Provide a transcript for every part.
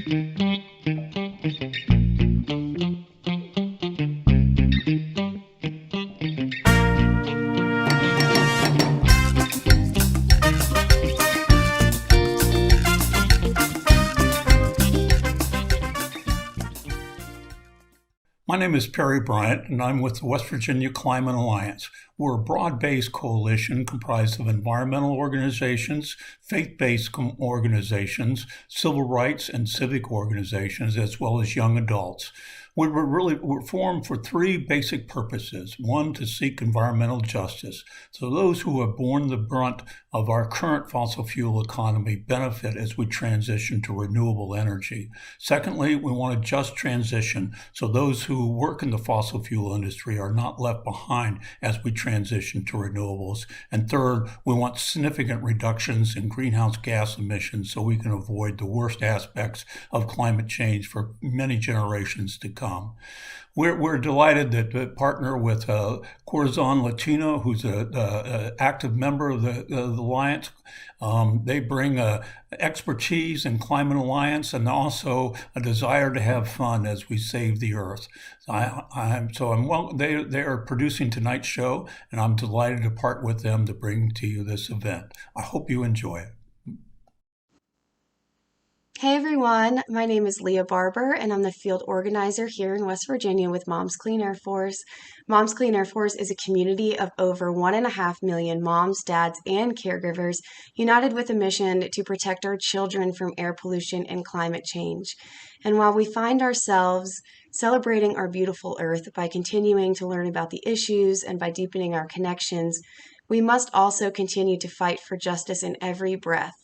My name is Perry Bryant, and I'm with the West Virginia Climate Alliance. We're a broad-based coalition comprised of environmental organizations, faith-based organizations, civil rights and civic organizations, as well as young adults. We're formed for three basic purposes. One, to seek environmental justice, so those who have borne the brunt of our current fossil fuel economy benefit as we transition to renewable energy. Secondly, we want a just transition, so those who work in the fossil fuel industry are not left behind as we transition to renewables. And third, we want significant reductions in greenhouse gas emissions so we can avoid the worst aspects of climate change for many generations to come. We're delighted to partner with Corazon Latino, who's an active member of the Alliance. They bring expertise in Climate Alliance and also a desire to have fun as we save the Earth. They are producing tonight's show, and I'm delighted to part with them to bring to you this event. I hope you enjoy it. Hey everyone, my name is Leah Barber and I'm the field organizer here in West Virginia with Moms Clean Air Force. Moms Clean Air Force is a community of over 1.5 million moms, dads, and caregivers united with a mission to protect our children from air pollution and climate change. And while we find ourselves celebrating our beautiful Earth by continuing to learn about the issues and by deepening our connections, we must also continue to fight for justice in every breath,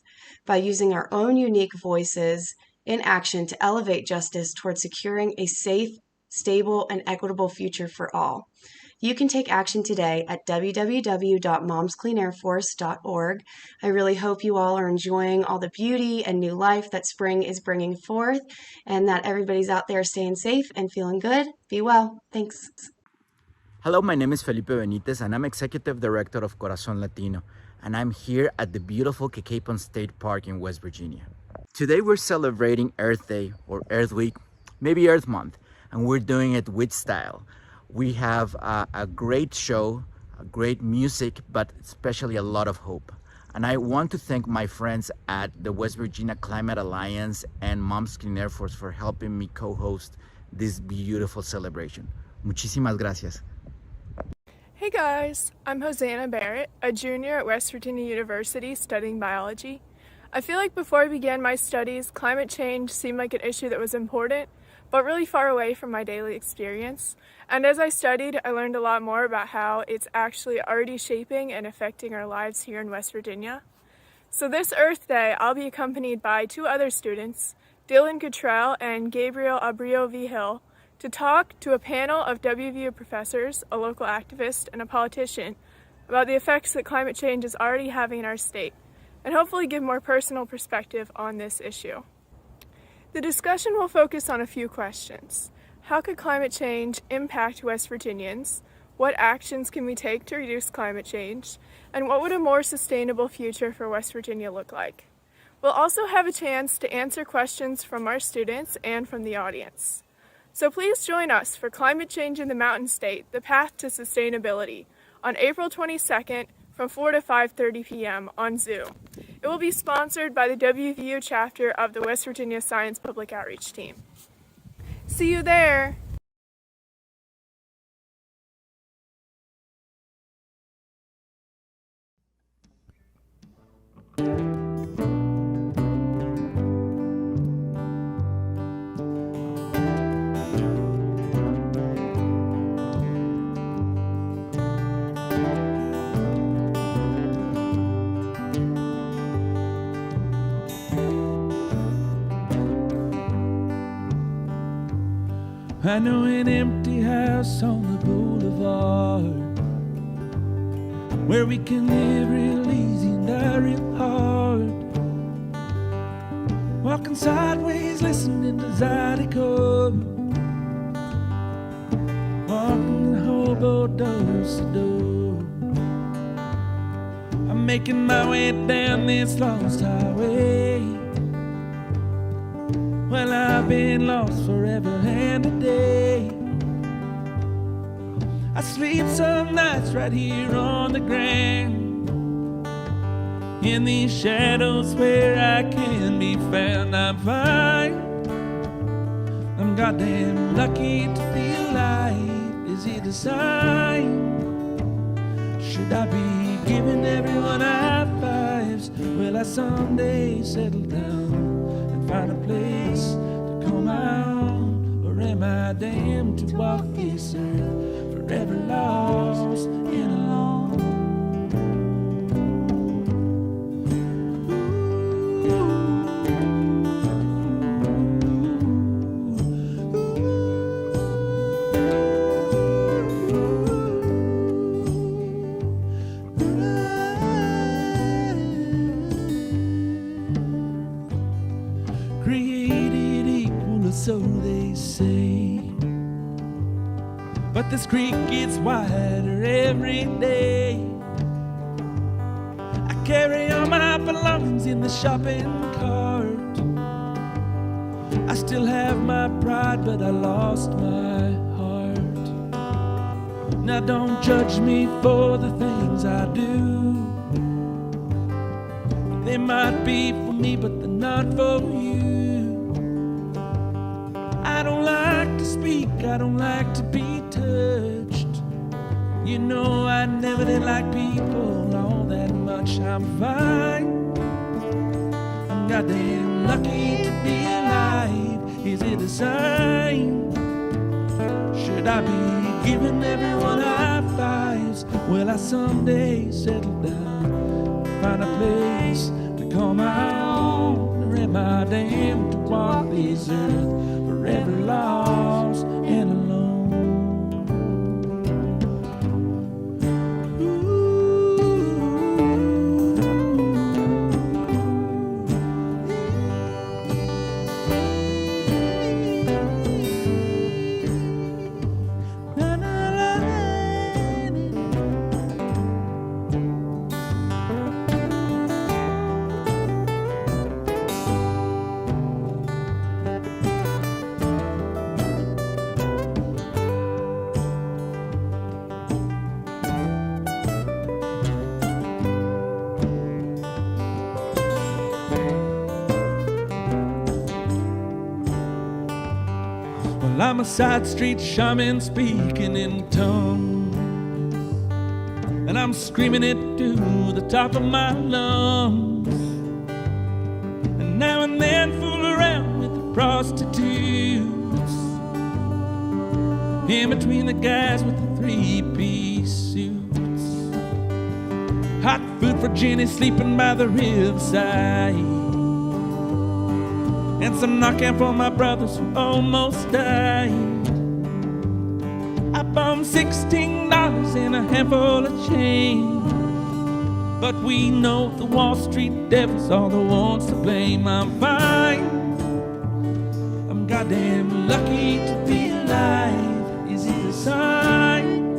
by using our own unique voices in action to elevate justice towards securing a safe, stable, and equitable future for all. You can take action today at www.momscleanairforce.org. I really hope you all are enjoying all the beauty and new life that spring is bringing forth, and that everybody's out there staying safe and feeling good. Be well. Thanks. Hello, my name is Felipe Benitez, and I'm Executive Director of Corazon Latino, and I'm here at the beautiful Capon State Park in West Virginia. Today we're celebrating Earth Day, or Earth Week, maybe Earth Month, and we're doing it with style. We have a great show, great music, but especially a lot of hope. And I want to thank my friends at the West Virginia Climate Alliance and Moms Clean Air Force for helping me co-host this beautiful celebration. Muchísimas gracias. Hey guys, I'm Hosanna Barrett, a junior at West Virginia University studying biology. I feel like before I began my studies, climate change seemed like an issue that was important, but really far away from my daily experience. And as I studied, I learned a lot more about how it's actually already shaping and affecting our lives here in West Virginia. So this Earth Day, I'll be accompanied by two other students, Dylan Cottrell and Gabriel Abrio-Vigil, to talk to a panel of WVU professors, a local activist, and a politician about the effects that climate change is already having in our state, and hopefully give more personal perspective on this issue. The discussion will focus on a few questions. How could climate change impact West Virginians? What actions can we take to reduce climate change? And what would a more sustainable future for West Virginia look like? We'll also have a chance to answer questions from our students and from the audience. So please join us for Climate Change in the Mountain State, The Path to Sustainability, on April 22nd from 4 to 5:30 p.m. on Zoom. It will be sponsored by the WVU chapter of the West Virginia Science Public Outreach Team. See you there! I know an empty house on the boulevard where we can live real easy and die real hard. Walking sideways, listening to Zydeco, walking the hobo door to door. I'm making my way down this lost highway, Well, I've been lost forever and a day. I sleep some nights right here on the ground, in these shadows where I can be found. I'm fine. I'm goddamn lucky to be alive. Is it a sign? Should I be giving everyone high fives? Will I someday settle down and find a place to call my own? Or am I damned to walk this earth forever lost and alone? Created equal, or so they say, but this creek gets wider every day. I carry all my belongings in the shopping cart. I still have my pride, but I lost my heart. Now don't judge me for the things I do. They might be for me, but they're not for you. I don't like to speak, I don't like to be touched. You know I never did like people all that much. I'm fine. I'm goddamn lucky to be alive. Is it a sign? Should I be giving everyone high fives? Will I someday settle down, find a place to call my own? Or am I damned to walk this earth forever lost and alone? Well, I'm a side street shaman speaking in tongues, and I'm screaming it to the top of my lungs. And now and then fool around with the prostitutes, in between the guys with the three-piece suits. Hot food for Jenny sleeping by the riverside, and some knockout for my brothers who almost died. I bummed $16 in a handful of change, but we know the Wall Street devils are the ones to blame. I'm fine. I'm goddamn lucky to be alive. Is it a sign?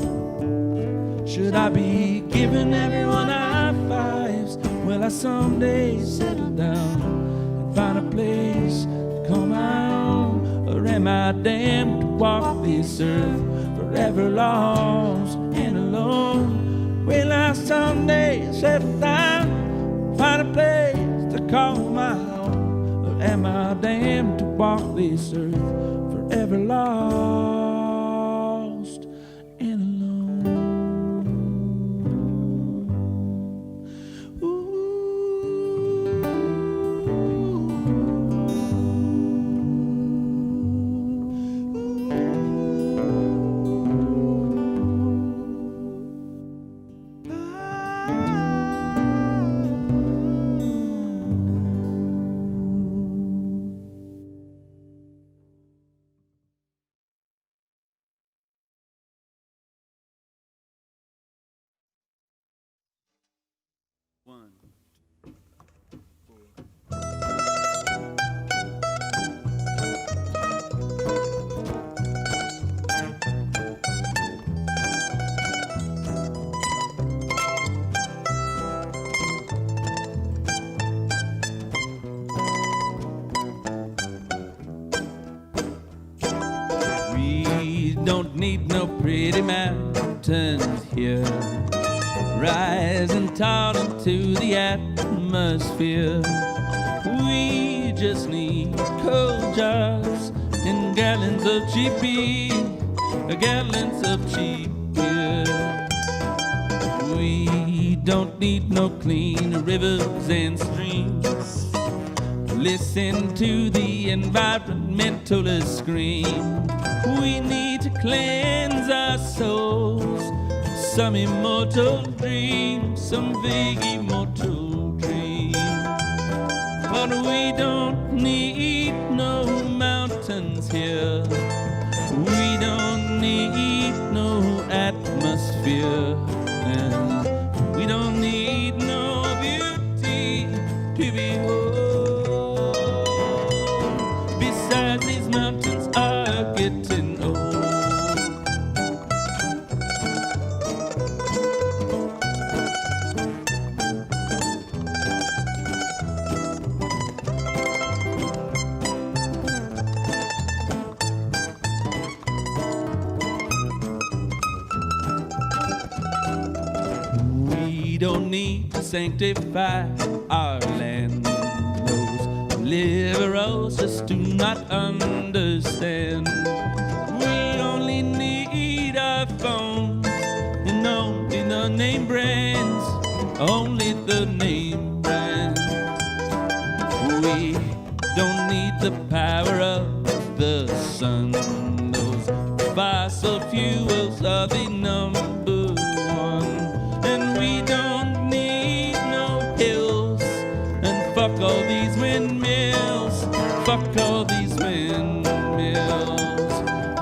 Should I be giving everyone high fives? Will I someday settle down, find a place to call my own? Or am I damned to walk this earth forever lost and alone? Will I someday settle down, find a place to call my own? Or am I damned to walk this earth forever lost? need no pretty mountains here, rising tall into the atmosphere. We just need coal jars and gallons of cheap beer, gallons of cheap beer. We don't need no clean rivers and streams. Listen to the environmentalists scream. We need to cleanse our souls, some immortal dream, some vague immortal dream. But we don't need no mountains here. We don't need no atmosphere. And we don't need no beauty to behold. Besides, these mountains are getting old. We don't need to sanctify our land. Those liberals just do not understand. We only need our phones and only the name brands, only the name brands. We don't need the power of the sun. Those fossil fuels are the number one. And we don't need no hills. And fuck all these windmills. Fuck all these windmills.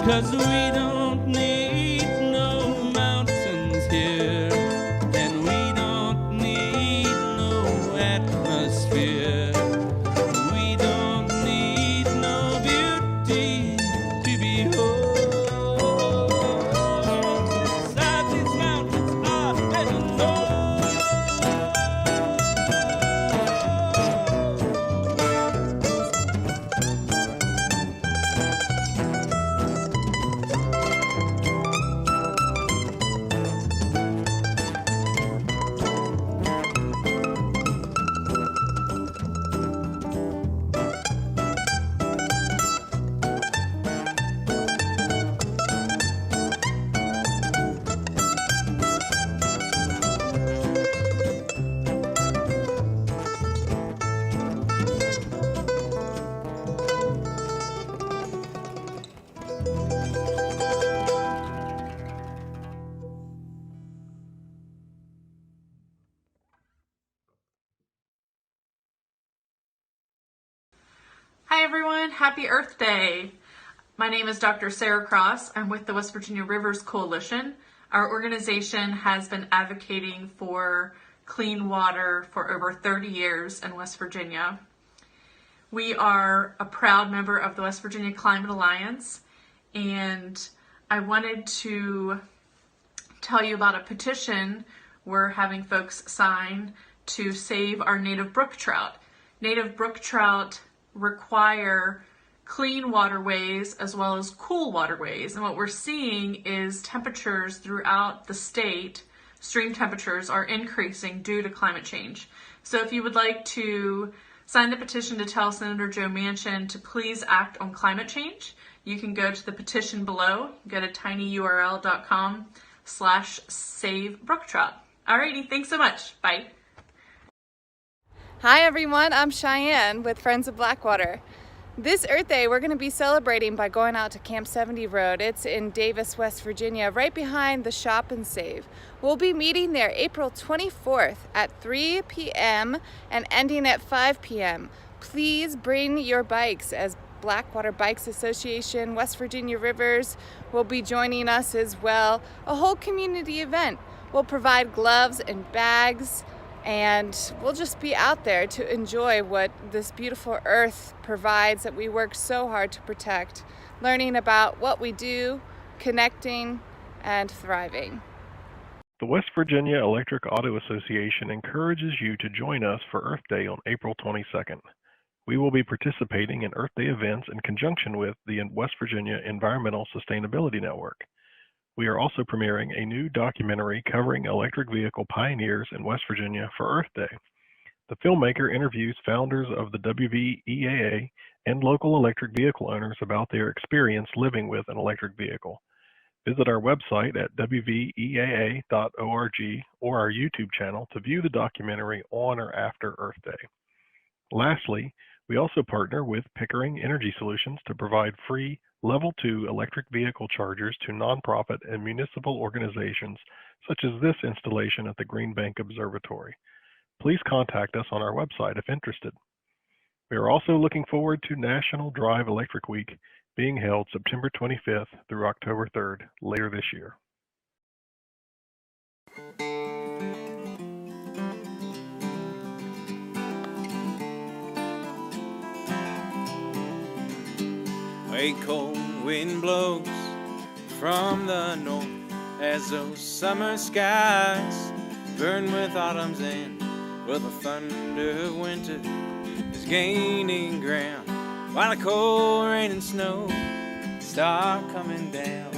'Cause we don't need no mountains here. And we don't need no atmosphere. We don't need no beauty to behold. Beside these mountains are getting old. Hi everyone, happy Earth Day. My name is Dr. Sarah Cross. I'm with the West Virginia Rivers Coalition. Our organization has been advocating for clean water for over 30 years in West Virginia. We are a proud member of the West Virginia Climate Alliance, and I wanted to tell you about a petition we're having folks sign to save our native brook trout. Native brook trout require clean waterways as well as cool waterways. And what we're seeing is temperatures throughout the state, stream temperatures are increasing due to climate change. So if you would like to sign the petition to tell Senator Joe Manchin to please act on climate change, you can go to the petition below, go to tinyurl.com/savebrooktrout. Alrighty, thanks so much. Bye. Hi everyone, I'm Cheyenne with Friends of Blackwater. This Earth Day we're going to be celebrating by going out to Camp 70 Road. It's in Davis, West Virginia, right behind the Shop and Save. We'll be meeting there April 24th at 3 p.m. and ending at 5 p.m. Please bring your bikes, as Blackwater Bikes Association, West Virginia Rivers will be joining us as well. A whole community event. We'll provide gloves and bags, and we'll just be out there to enjoy what this beautiful earth provides that we work so hard to protect, learning about what we do, connecting, and thriving. The West Virginia Electric Auto Association encourages you to join us for Earth Day on April 22nd. We will be participating in Earth Day events in conjunction with the West Virginia Environmental Sustainability Network. We are also premiering a new documentary covering electric vehicle pioneers in West Virginia for Earth Day. The filmmaker interviews founders of the WVEAA and local electric vehicle owners about their experience living with an electric vehicle. Visit our website at wveaa.org or our YouTube channel to view the documentary on or after Earth Day. Lastly, we also partner with Pickering Energy Solutions to provide free Level 2 electric vehicle chargers to nonprofit and municipal organizations such as this installation at the Green Bank Observatory. Please contact us on our website if interested. We are also looking forward to National Drive Electric Week being held September 25th through October 3rd later this year. A cold wind blows from the north as those summer skies burn with autumn's end. Well, the thunder of winter is gaining ground while the cold rain and snow start coming down.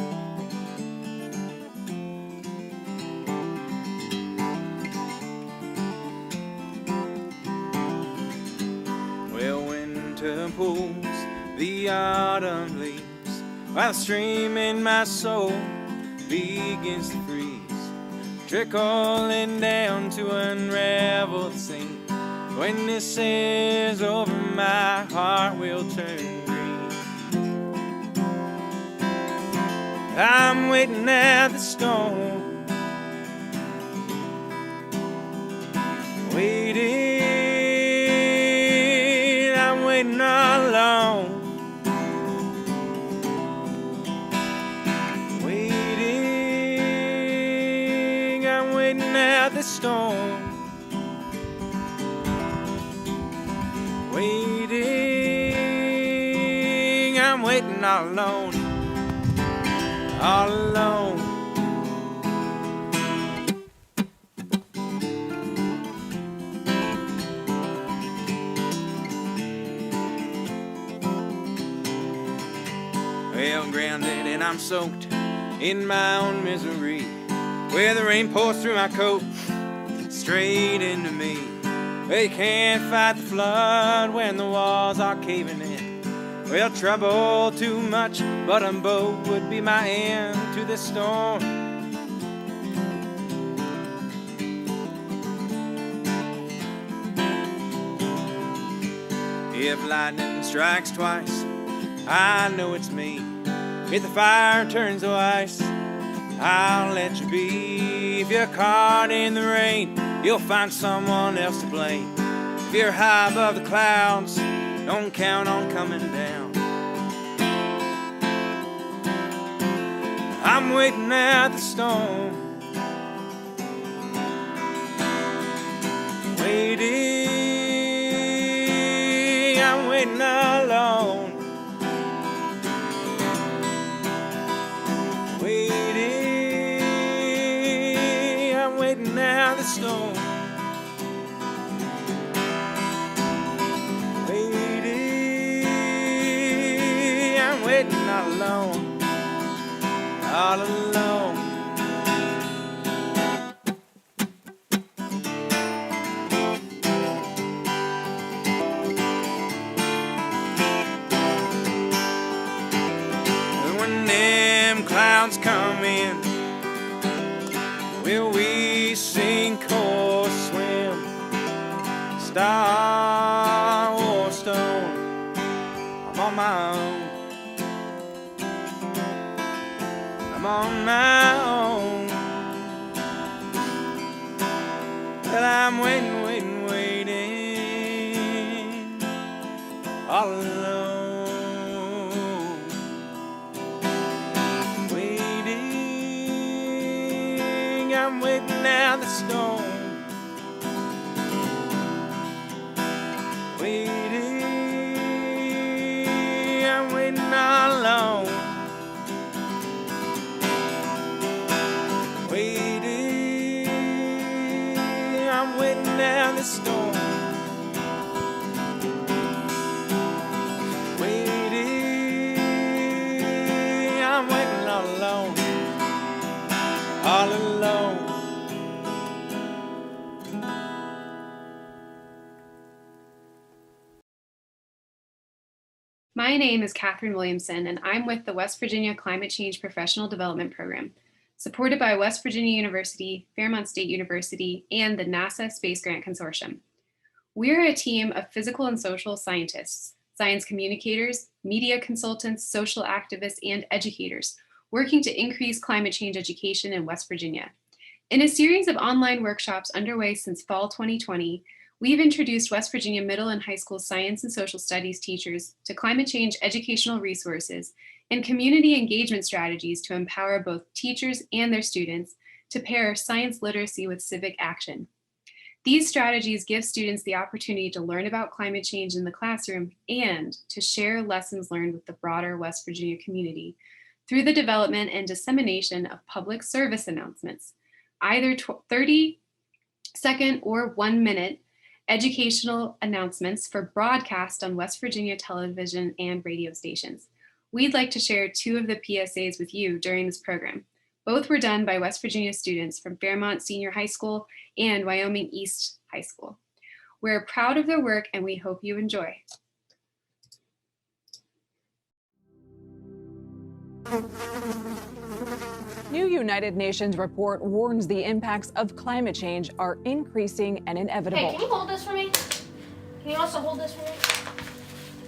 Well, winter pulls the autumn leaves while the stream in my soul begins to freeze, trickling down to unravel the seam. When this is over, my heart will turn green. I'm waiting at the storm, waiting, I'm waiting all alone. At the storm, waiting, I'm waiting all alone, all alone. Well, grounded and I'm soaked in my own misery, where the rain pours through my coat straight into me. They can't fight the flood when the walls are caving in. Well, trouble too much, but a boat would be my end to this storm. If lightning strikes twice, I know it's me. If the fire turns to ice, I'll let you be. If you're caught in the rain, you'll find someone else to blame. If you're high above the clouds, don't count on coming down. I'm waiting at the storm, waiting, I'm waiting alone. Now the storm, waiting, I'm waiting all alone, all alone. And when them clouds come in, will we sink or swim, star or stone? I'm on my own, I'm on my own. But I'm waiting, waiting, waiting, all alone. I'm waiting at the storm, waiting, I'm waiting all alone, waiting, I'm waiting at the storm, waiting, I'm waiting all alone, My name is Katherine Williamson, and I'm with the West Virginia Climate Change Professional Development Program, supported by West Virginia University, Fairmont State University, and the NASA Space Grant Consortium. We're a team of physical and social scientists, science communicators, media consultants, social activists, and educators working to increase climate change education in West Virginia. In a series of online workshops underway since fall 2020, we've introduced West Virginia middle and high school science and social studies teachers to climate change educational resources and community engagement strategies to empower both teachers and their students to pair science literacy with civic action. These strategies give students the opportunity to learn about climate change in the classroom and to share lessons learned with the broader West Virginia community through the development and dissemination of public service announcements, either 30-second or 1-minute educational announcements for broadcast on West Virginia television and radio stations. We'd like to share 2 of the PSAs with you during this program. Both were done by West Virginia students from Fairmont Senior High School and Wyoming East High School. We're proud of their work and we hope you enjoy. New United Nations report warns the impacts of climate change are increasing and inevitable. Hey, can you hold this for me? Can you also hold this for me?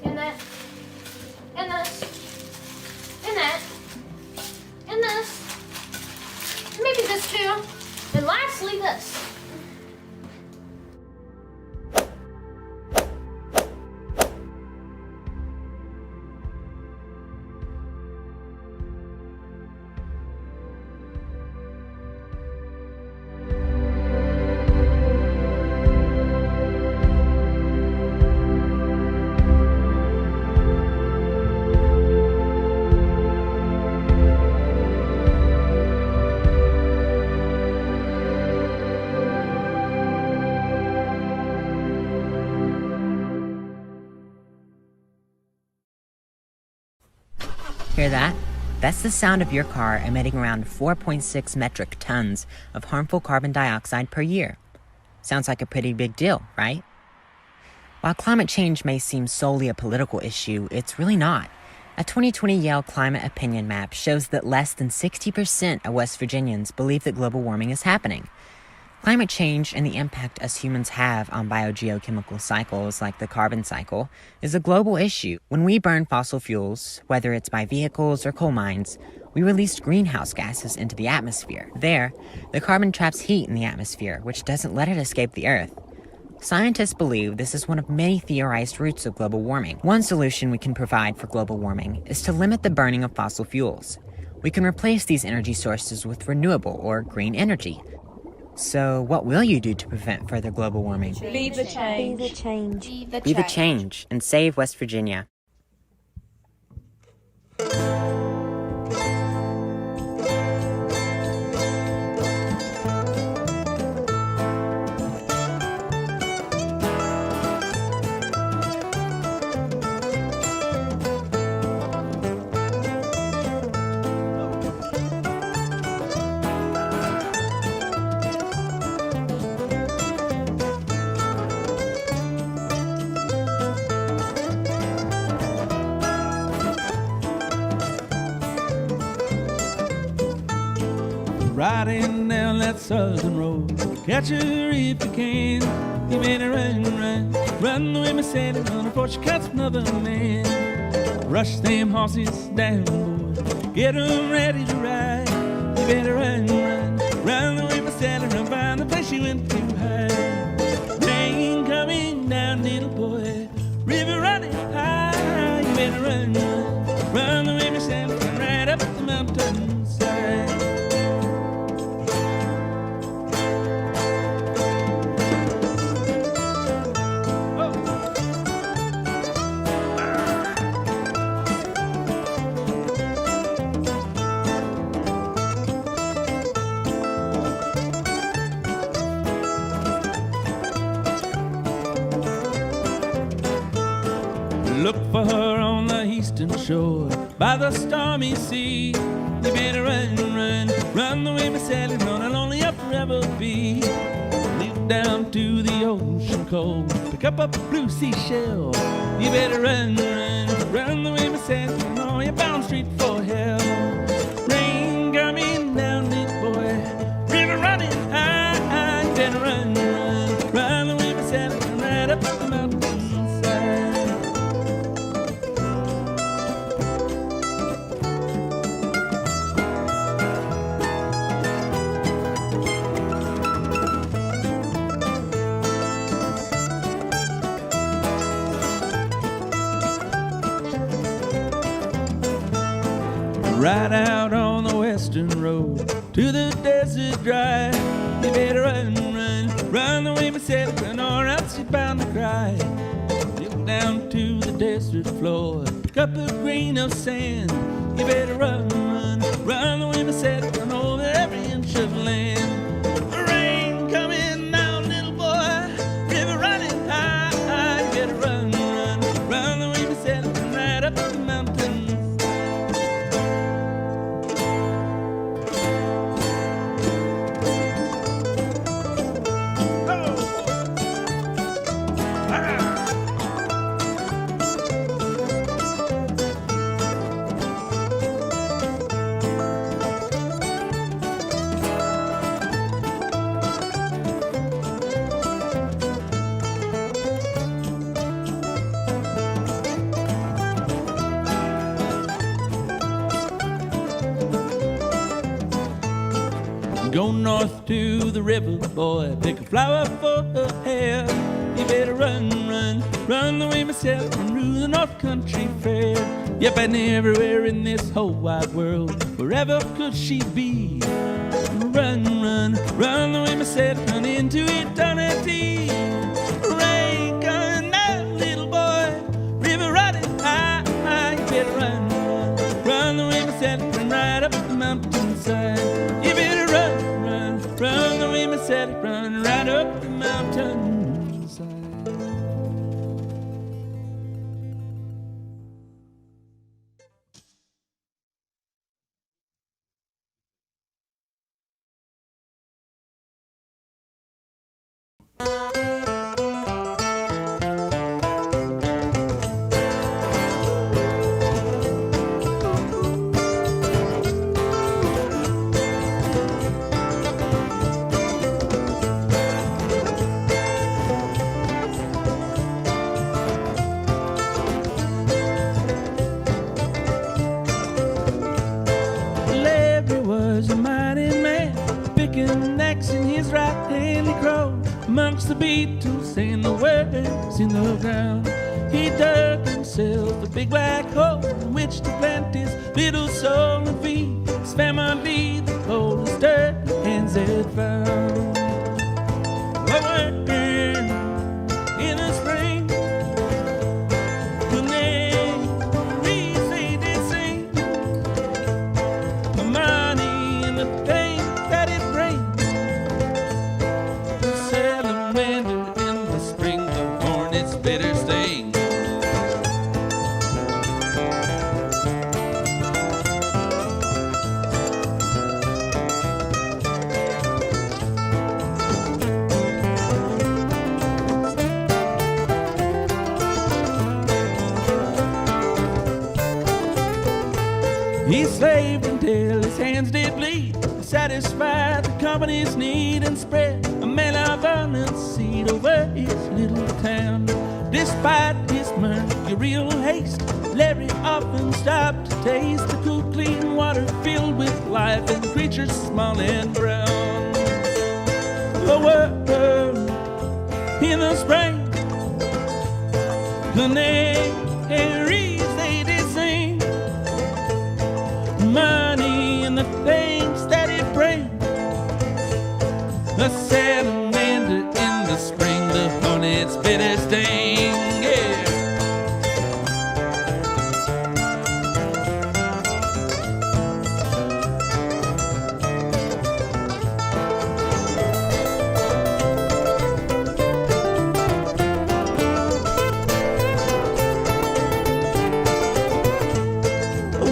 And that. And this. And that. And this. And maybe this too. And lastly, this. Hear that? That's the sound of your car emitting around 4.6 metric tons of harmful carbon dioxide per year. Sounds like a pretty big deal, right? While climate change may seem solely a political issue, it's really not. A 2020 Yale Climate Opinion Map shows that less than 60% of West Virginians believe that global warming is happening. Climate change and the impact us humans have on biogeochemical cycles like the carbon cycle is a global issue. When we burn fossil fuels, whether it's by vehicles or coal mines, we release greenhouse gases into the atmosphere. There, the carbon traps heat in the atmosphere, which doesn't let it escape the Earth. Scientists believe this is one of many theorized roots of global warming. One solution we can provide for global warming is to limit the burning of fossil fuels. We can replace these energy sources with renewable or green energy. So what will you do to prevent further global warming? Be the change. Be the change. Be the change and save West Virginia. Riding down that southern road, catch her if you can. You better run, run, run the way my Sally run before she cuts another man. Rush them horses down, boy, get 'em ready to ride. You better run, run, run the way my Sally run, find the place she went to hide. Rain coming down, little boy, river running high. You better run, run, run the way my Sally run, right up the mountainside. Look for her on the eastern shore, by the stormy sea. You better run, run, run the way my Sally run, I'll only up forever be. Leap down to the ocean cold, pick up a blue seashell. You better run, run, run the way my said, and all you're bound straight for hell. Rain coming down, little boy, river running high, better run, run, run the way my said, and right up the mountainside. Right out on the western road to the desert drive. You better run, run, run the way myself, and or else you're bound to cry. Dip down to the desert floor, pick up a grain of sand. You better run, run, run the way myself, and over every inch of land. Rain coming down, little boy, river running high. You better run, run, run the way myself, and right up the mountains. Go north to the river, boy, pick a flower for her hair. You better run, run, run the way myself and rule the North Country Fair. Yep, and everywhere in this whole wide world, wherever could she be? Run, run, run the way myself, run into eternity. Rain coming down, little boy, river running high. You better run, run, run the way myself, and right up the mountainside. You better run, run, run the way myself, run right up the mountainside. Larry was a mighty man, picking an axe in his right hand. He crawled amongst the beetles and the worms in the ground. He dug himself a big black hole in which to plant his little soul and feed his family the coldest dirt hands had found. A worm in the spring, when they say they sing, the money and the pain that it brings. The salamander in the spring, the hornet's bitter sting. He slaved until his hands did bleed to satisfy the company's need and spread a malabundant seed over his little town. Despite his mercurial haste, Larry often stopped to taste the cool, clean water filled with life and creatures small and brown. A worm in the spring, canaries they did sing. Money and the things that it brings. The salamander in the spring, the hornet's bitter sting. Yeah.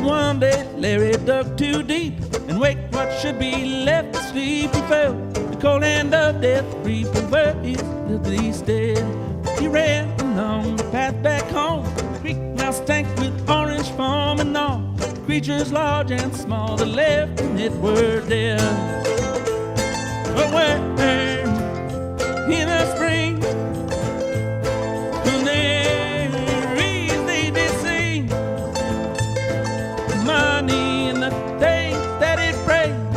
One day Larry dug too deep and waked what should be left asleep. He felt the cold hand of death creeping where his little dead. He ran along the path back home. The creek now stank with creatures large and small that left and it were dead. Away in the spring, canaries they did sing, money and the things that it brings.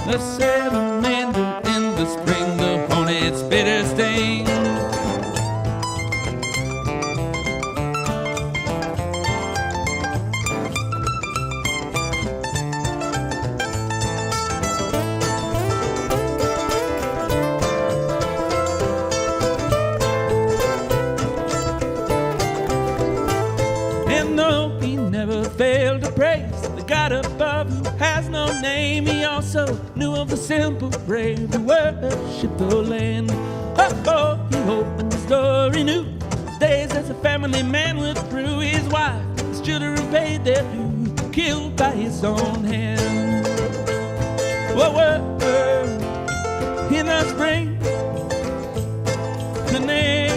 The salamander in the spring, the hornet's bitter sting. Failed to praise the God above who has no name. He also knew of the simple brave who worship the land. Oh, he opened his door, he knew his days as a family man withdrew. His wife, his children paid their due, killed by his own hand. Whoa, in the spring, canaries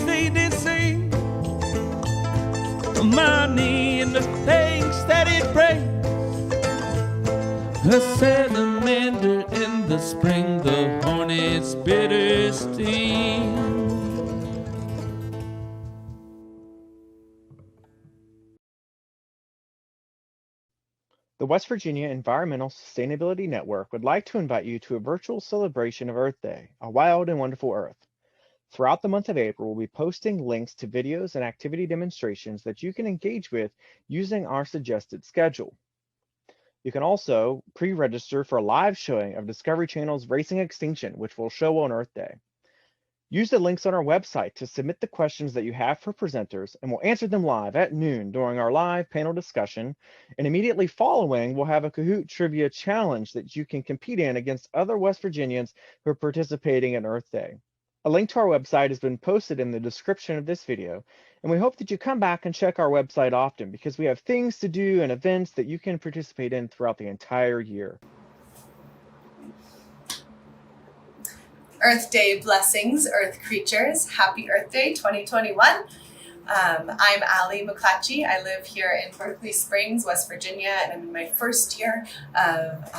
they did sing, money and the things that it brings. A salamander in the spring, the hornet's bitter sting. The West Virginia Environmental Sustainability Network would like to invite you to a virtual celebration of Earth Day, a wild and wonderful Earth. Throughout the month of April, we'll be posting links to videos and activity demonstrations that you can engage with using our suggested schedule. You can also pre-register for a live showing of Discovery Channel's Racing Extinction, which will show on Earth Day. Use the links on our website to submit the questions that you have for presenters, and we'll answer them live at noon during our live panel discussion. And immediately following, we'll have a Kahoot Trivia Challenge that you can compete in against other West Virginians who are participating in Earth Day. A link to our website has been posted in the description of this video, and we hope that you come back and check our website often because we have things to do and events that you can participate in throughout the entire year. Earth Day blessings, Earth creatures. Happy Earth Day 2021. I'm Allie McClatchy. I live here in Berkeley Springs, West Virginia, and I'm in my first year of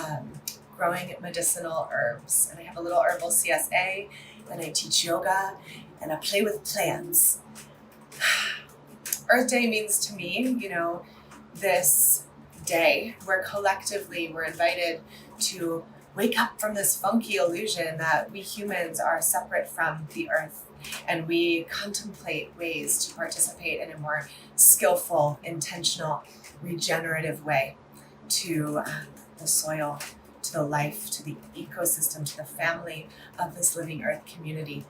growing medicinal herbs. And I have a little herbal CSA, and I teach yoga, and I play with plants. Earth Day means to me, this day where collectively we're invited to wake up from this funky illusion that we humans are separate from the earth, and we contemplate ways to participate in a more skillful, intentional, regenerative way to the soil, to the life, to the ecosystem, to the family of this living earth community.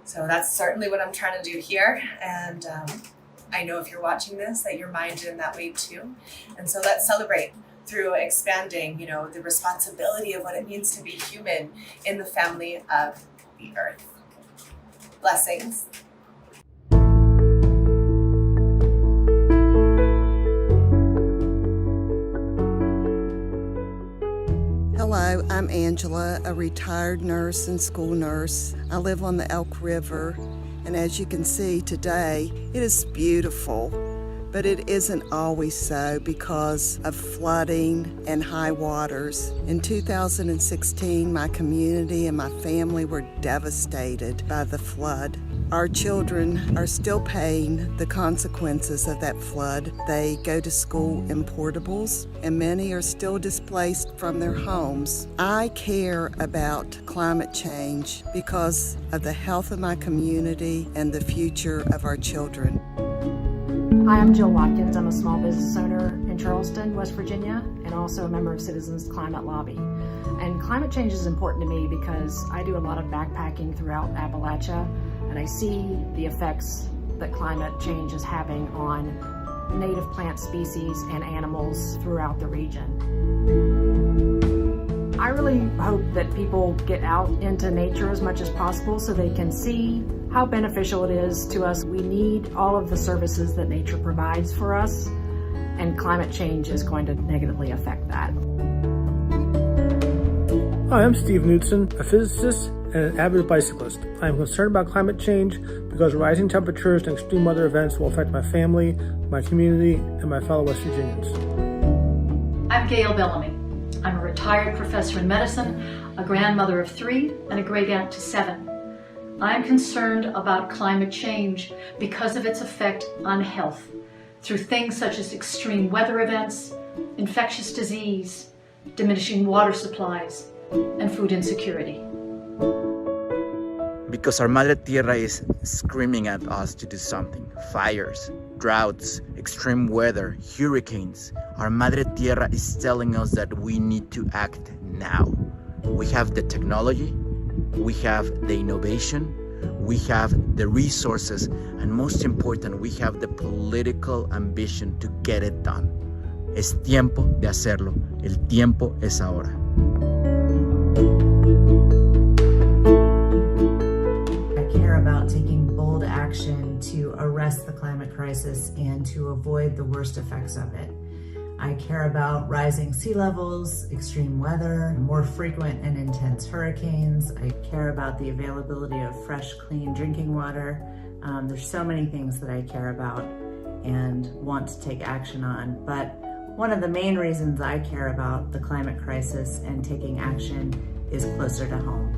So that's certainly what I'm trying to do here. And I know if you're watching this that you're minded in that way too. And so let's celebrate through expanding, the responsibility of what it means to be human in the family of the earth. Blessings. Hello, I'm Angela, a retired nurse and school nurse. I live on the Elk River, and as you can see today, it is beautiful, but it isn't always so because of flooding and high waters. In 2016, my community and my family were devastated by the flood. Our children are still paying the consequences of that flood. They go to school in portables, and many are still displaced from their homes. I care about climate change because of the health of my community and the future of our children. Hi, I'm Jill Watkins. I'm a small business owner in Charleston, West Virginia, and also a member of Citizens Climate Lobby. And climate change is important to me because I do a lot of backpacking throughout Appalachia, and I see the effects that climate change is having on native plant species and animals throughout the region. I really hope that people get out into nature as much as possible so they can see how beneficial it is to us. We need all of the services that nature provides for us, and climate change is going to negatively affect that. Hi, I'm Steve Knudsen, a physicist and an avid bicyclist. I am concerned about climate change because rising temperatures and extreme weather events will affect my family, my community, and my fellow West Virginians. I'm Gail Bellamy. I'm a retired professor in medicine, a grandmother of 3, and a great-aunt to 7. I'm concerned about climate change because of its effect on health through things such as extreme weather events, infectious disease, diminishing water supplies, and food insecurity. Because our Madre Tierra is screaming at us to do something. Fires, droughts, extreme weather, hurricanes. Our Madre Tierra is telling us that we need to act now. We have the technology, we have the innovation, we have the resources, and most important, we have the political ambition to get it done. Es tiempo de hacerlo. El tiempo es ahora. About taking bold action to arrest the climate crisis and to avoid the worst effects of it. I care about rising sea levels, extreme weather, more frequent and intense hurricanes. I care about the availability of fresh, clean drinking water. There's so many things that I care about and want to take action on. But one of the main reasons I care about the climate crisis and taking action is closer to home.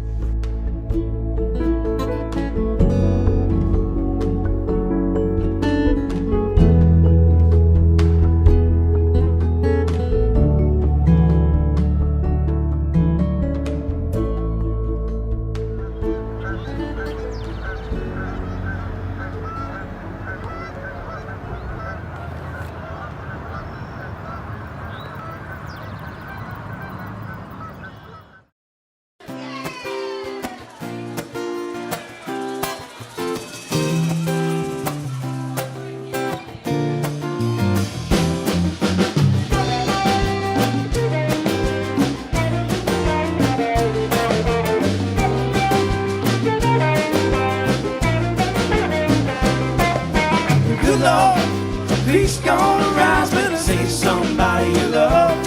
Peace gonna rise, better say somebody you love.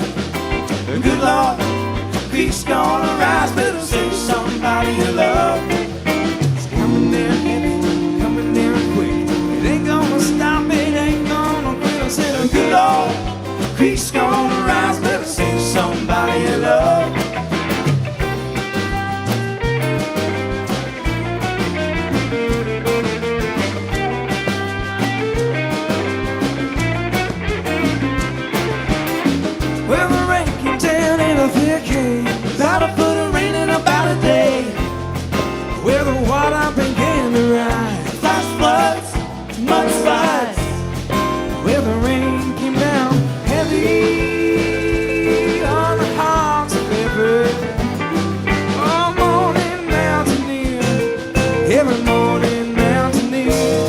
Good Lord, peace gonna rise, better say somebody you love. It's coming down heavy, coming down quick. It ain't gonna stop, it ain't gonna quit. I said, good Lord, peace gonna rise, better say somebody you love. About a foot of rain in about a day, where the water began to rise. Flash floods, mudslides, where the rain came down heavy on the hearts of every morning mountaineer, every morning mountaineer.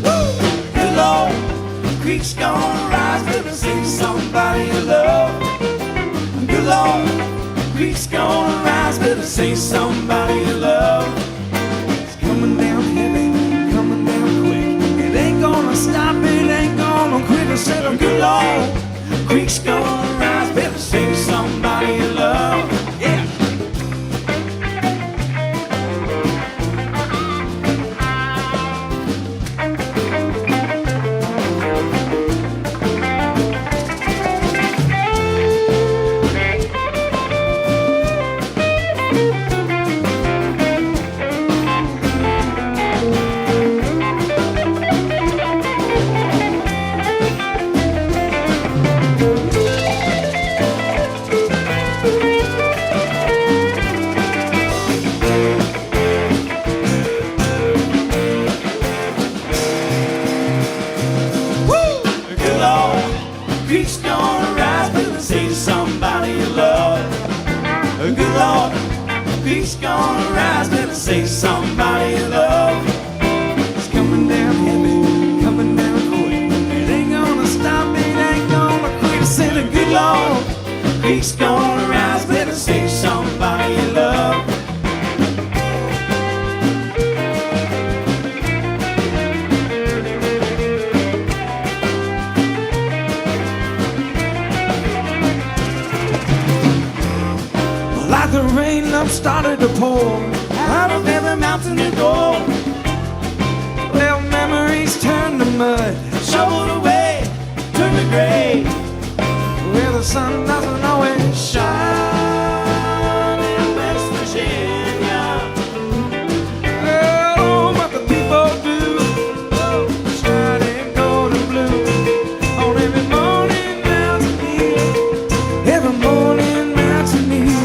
Woo! Good Lord, the creek's gonna rise, better see somebody you love. Good Lord, the creek's gonna rise, better say somebody you love. It's coming down heavy, coming down quick. It ain't gonna stop, it ain't gonna quit. I said, oh, good Lord, the creek's gonna rise, better say somebody you love. Yeah. Creek's gonna rise, better say somebody you love. Good Lord, creek's gonna rise, better say somebody you love. It's coming down heavy, coming down quick. It ain't gonna stop, it ain't gonna quit. I said, good Lord, creek's gonna rise, better say somebody you love. Like the rain up started to pour out of every mountain and door. Well, memories turn to mud, shoveled away, turn to gray, where the sun doesn't always shine in West Virginia. Oh, what the people do, oh, shining gold and blue on every morning mountaineer, every morning mountaineer.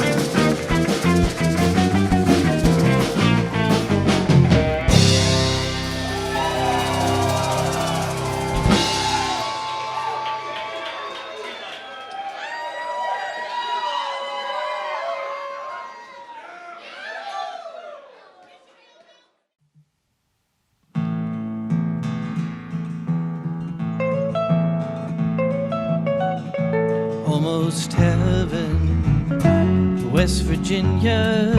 Almost heaven, West Virginia,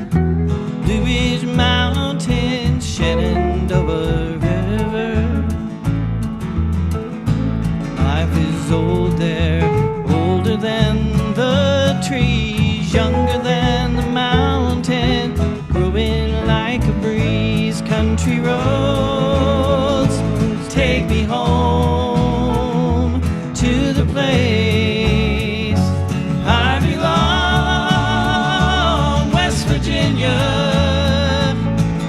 Blue Ridge Mountains, Shenandoah River. Life is old there, older than the trees, younger than the mountain, growing like a breeze. Country roads take me home to the place I belong, West Virginia,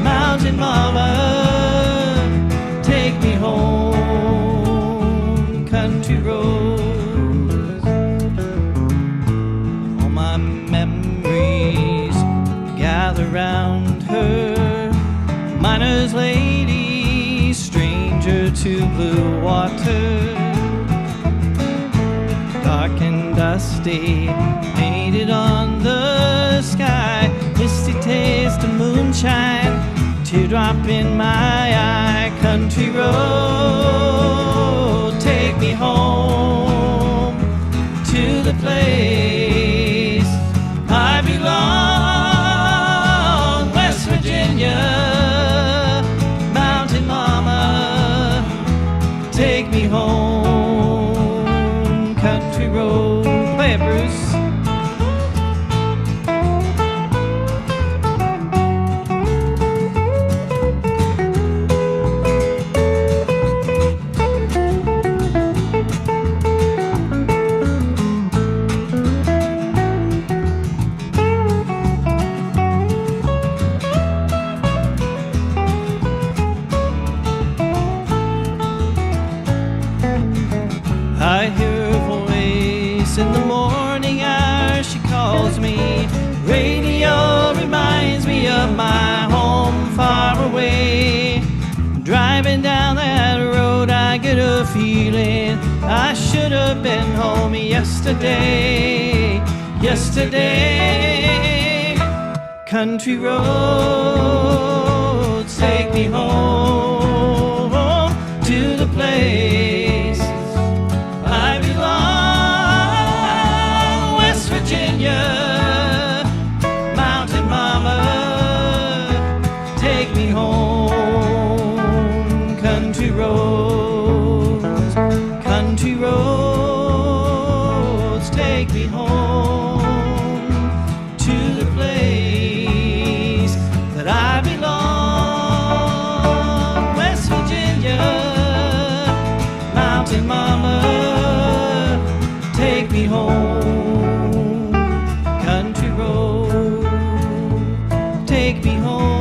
Mountain Mama, take me home, country roads. All my memories gather round her, miner's lady, stranger to blue water. Dark and dusty, painted on the sky, misty taste of moonshine, teardrop in my eye. Country road, take me home to the place I belong, West Virginia, Mountain Mama, take me home, country road. Play it, Bruce. I hear her voice in the morning hour, she calls me. Radio reminds me of my home far away. Driving down that road I get a feeling I should have been home yesterday. Yesterday, country roads take me home to the place I belong, West Virginia, Mountain Mama, take me home, country roads, country roads, take me home to the place that I belong, West Virginia, Mountain Mama, take me home, country road, take me home.